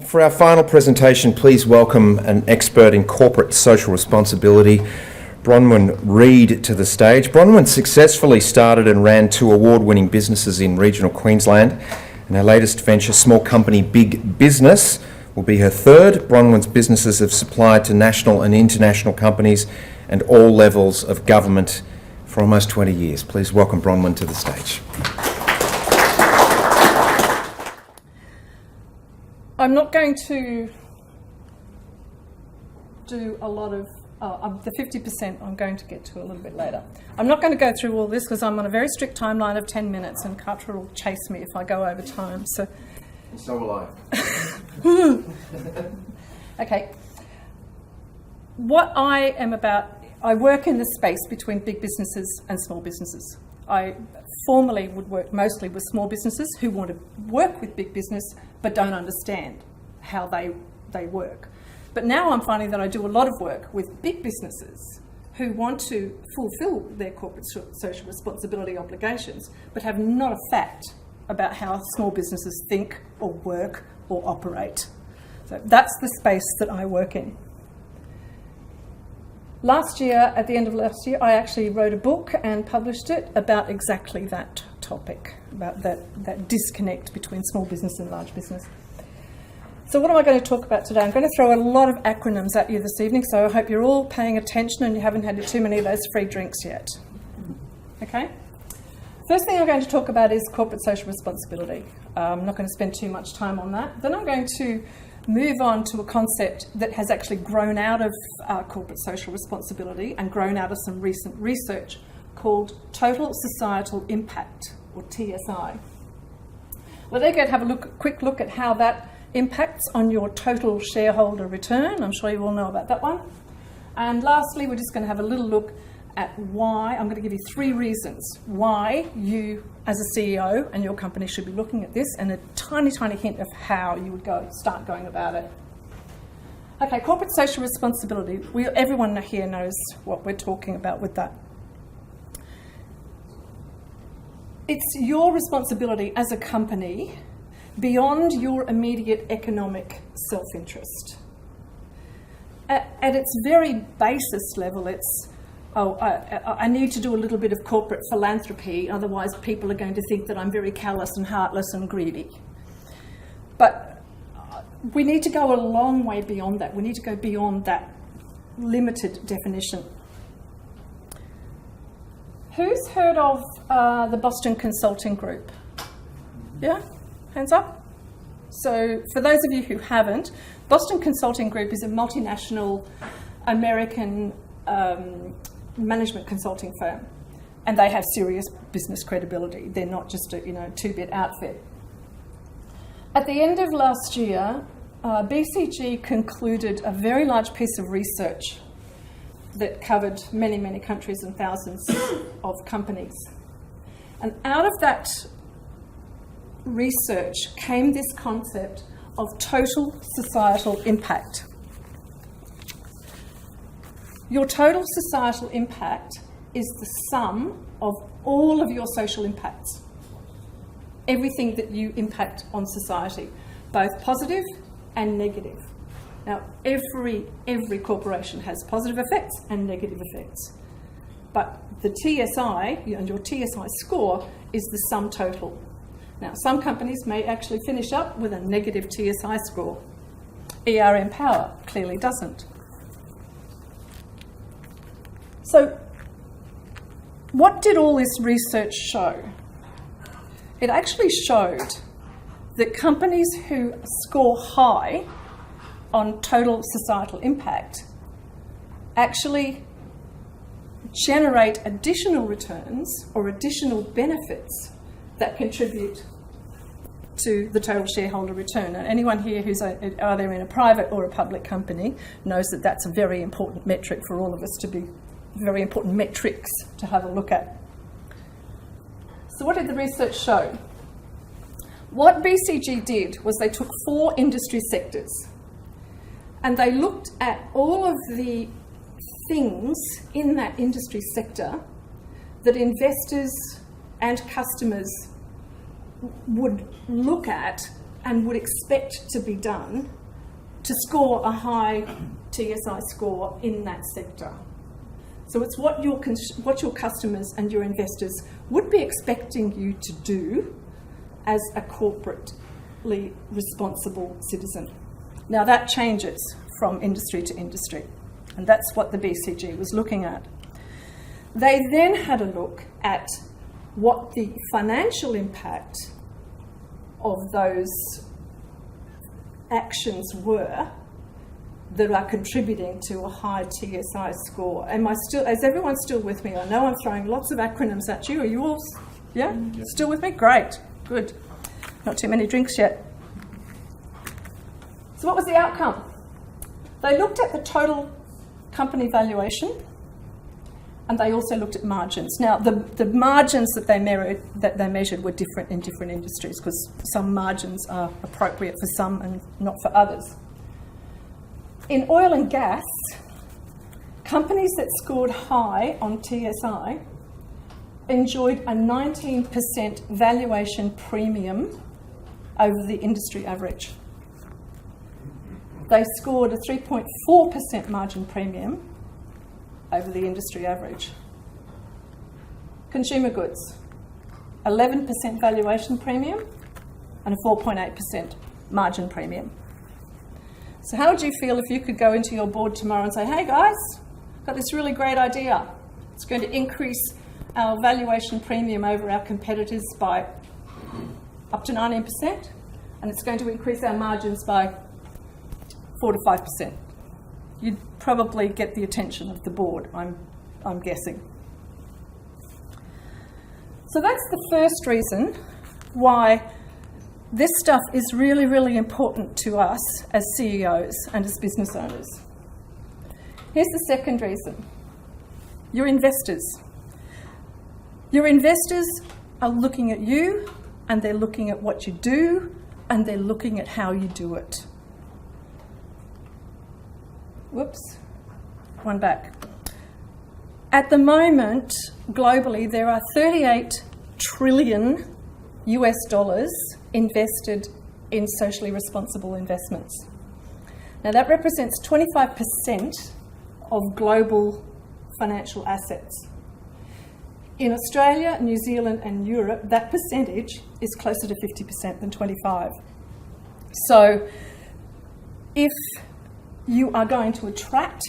For our final presentation, please welcome an expert in corporate social responsibility, Bronwyn Reid, to the stage. Bronwyn successfully started and ran 2 award-winning businesses in regional Queensland, and her latest venture, small company Big Business, will be her third. Bronwyn's businesses have supplied to national and international companies and all levels of government for almost 20 years. Please welcome Bronwyn to the stage. I'm not going to do a lot of, the 50% I'm going to get to a little bit later. I'm not going to go through all this because I'm on a very strict timeline of 10 minutes and Katra will chase me if I go over time. So will I. Okay. What I am about, I work in the space between big businesses and small businesses. I formerly would work mostly with small businesses who want to work with big business but don't understand how they work. But now I'm finding that I do a lot of work with big businesses who want to fulfil their corporate social responsibility obligations but have not a fact about how small businesses think or work or operate. So that's the space that I work in. Last year, at the end of last year, I actually wrote a book and published it about exactly that topic, about that disconnect between small business and large business. So what am I going to talk about today? I'm going to throw a lot of acronyms at you this evening, so I hope you're all paying attention and you haven't had too many of those free drinks yet. Okay? First thing I'm going to talk about is corporate social responsibility. I'm not going to spend too much time on that. Then I'm going to move on to a concept that has actually grown out of corporate social responsibility and grown out of some recent research called Total Societal Impact, or TSI. Well, there you go, have a quick look at how that impacts on your total shareholder return. I'm sure you all know about that one. And lastly, we're just going to have a little look at why. I'm going to give you 3 reasons why you, as a CEO and your company, should be looking at this, and a tiny hint of how you would start going about it. Okay, corporate social responsibility. Everyone here knows what we're talking about with that. It's your responsibility as a company beyond your immediate economic self-interest. At its very basis level, it's I need to do a little bit of corporate philanthropy, otherwise people are going to think that I'm very callous and heartless and greedy. But we need to go a long way beyond that. We need to go beyond that limited definition. Who's heard of the Boston Consulting Group? Yeah? Hands up? So for those of you who haven't, Boston Consulting Group is a multinational American management consulting firm, and they have serious business credibility. They're not just a 2-bit outfit. At the end of last year, BCG concluded a very large piece of research that covered many countries and thousands of companies. And out of that research came this concept of total societal impact. Your total societal impact is the sum of all of your social impacts. Everything that you impact on society, both positive and negative. Now, every corporation has positive effects and negative effects. But the TSI, and your TSI score, is the sum total. Now, some companies may actually finish up with a negative TSI score. ERM Power clearly doesn't. So, what did all this research show? It actually showed that companies who score high on total societal impact actually generate additional returns or additional benefits that contribute to the total shareholder return. And anyone here who's either in a private or a public company knows that that's a very important metric for all of us to be, very important metrics to have a look at. So what did the research show? What BCG did was they took 4 industry sectors and they looked at all of the things in that industry sector that investors and customers would look at and would expect to be done to score a high TSI score in that sector. So it's what your customers and your investors would be expecting you to do as a corporately responsible citizen. Now that changes from industry to industry, and that's what the BCG was looking at. They then had a look at what the financial impact of those actions were that are contributing to a high TSI score. Is everyone still with me? I know I'm throwing lots of acronyms at you. Are you all, still with me? Great, good. Not too many drinks yet. So what was the outcome? They looked at the total company valuation, and they also looked at margins. Now, the margins that they measured were different in different industries, because some margins are appropriate for some and not for others. In oil and gas, companies that scored high on TSI enjoyed a 19% valuation premium over the industry average. They scored a 3.4% margin premium over the industry average. Consumer goods, 11% valuation premium and a 4.8% margin premium. So how would you feel if you could go into your board tomorrow and say, hey guys, I've got this really great idea. It's going to increase our valuation premium over our competitors by up to 19%, and it's going to increase our margins by 4 to 5%. You'd probably get the attention of the board, I'm guessing. So that's the first reason why this stuff is really, really important to us as CEOs and as business owners. Here's the second reason. Your investors. Your investors are looking at you, and they're looking at what you do, and they're looking at how you do it. Whoops, one back. At the moment, globally, there are 38 trillion US dollars invested in socially responsible investments. Now that represents 25% of global financial assets. In Australia, New Zealand and Europe, that percentage is closer to 50% than 25%. So if you are going to attract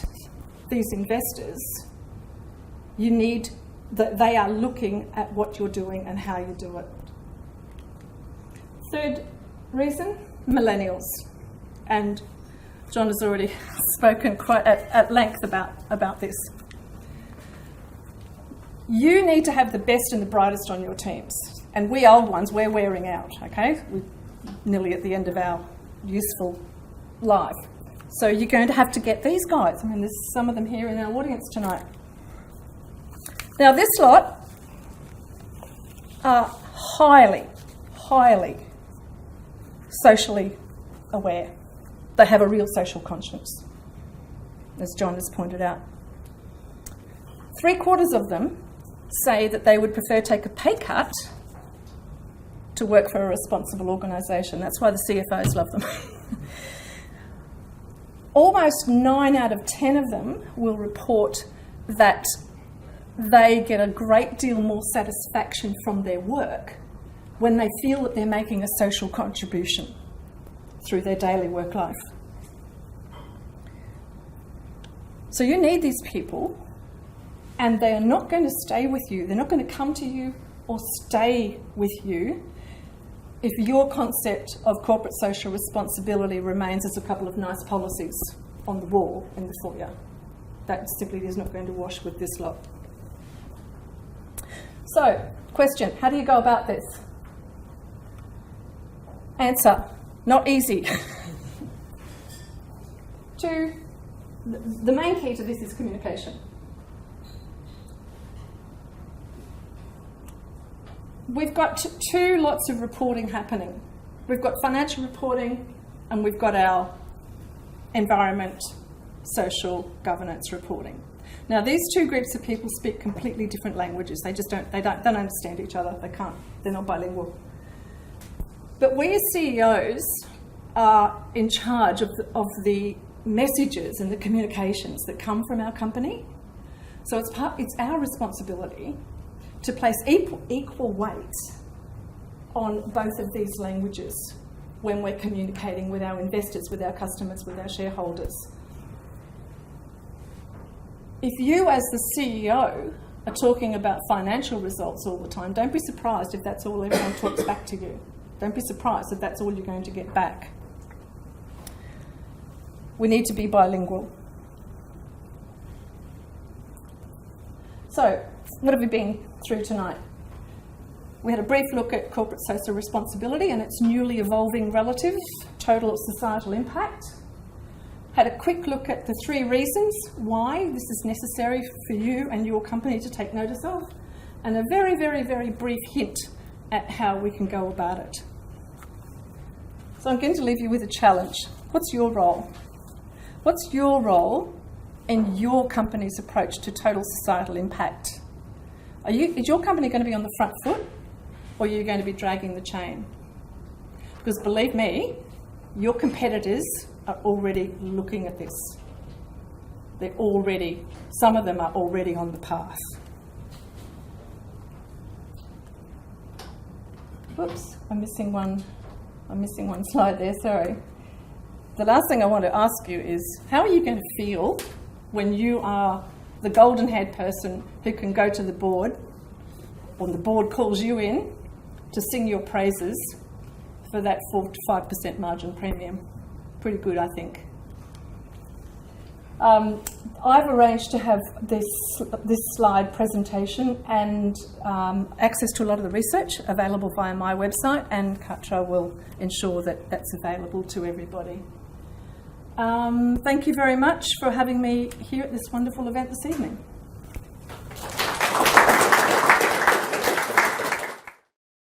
these investors, you need that they are looking at what you're doing and how you do it. Third reason, millennials. And John has already spoken quite at length about this. You need to have the best and the brightest on your teams. And we old ones, we're wearing out, okay? We're nearly at the end of our useful life. So you're going to have to get these guys. I mean, there's some of them here in our audience tonight. Now, this lot are highly socially aware. They have a real social conscience, as John has pointed out. 3/4 of them say that they would prefer to take a pay cut to work for a responsible organisation. That's why the CFOs love them. Almost 9 out of 10 of them will report that they get a great deal more satisfaction from their work when they feel that they're making a social contribution through their daily work life. So you need these people, and they are not going to stay with you. They're not going to come to you or stay with you if your concept of corporate social responsibility remains as a couple of nice policies on the wall in the foyer. That simply is not going to wash with this lot. So, question, how do you go about this? Answer, not easy. The main key to this is communication. We've got two lots of reporting happening. We've got financial reporting, and we've got our environment, social, governance reporting. Now, these two groups of people speak completely different languages. They don't understand each other. They're not bilingual. But we as CEOs are in charge of the messages and the communications that come from our company. So it's our responsibility to place equal weight on both of these languages when we're communicating with our investors, with our customers, with our shareholders. If you as the CEO are talking about financial results all the time, don't be surprised if that's all everyone talks back to you. Don't be surprised if that's all you're going to get back. We need to be bilingual. So, what have we been through tonight? We had a brief look at corporate social responsibility and its newly evolving relative total societal impact. Had a quick look at the 3 reasons why this is necessary for you and your company to take notice of, and a very, very, very brief hint at how we can go about it. So I'm going to leave you with a challenge. What's your role? What's your role in your company's approach to total societal impact? Is your company going to be on the front foot, or are you going to be dragging the chain? Because believe me, your competitors are already looking at this. Some of them are already on the path. Whoops, I'm missing one slide there, sorry. The last thing I want to ask you is, how are you going to feel when you are the golden-haired person who can go to the board, or the board calls you in to sing your praises for that 4 to 5% margin premium? Pretty good, I think. I've arranged to have this slide presentation and access to a lot of the research available via my website, and Katra will ensure that that's available to everybody. Thank you very much for having me here at this wonderful event this evening.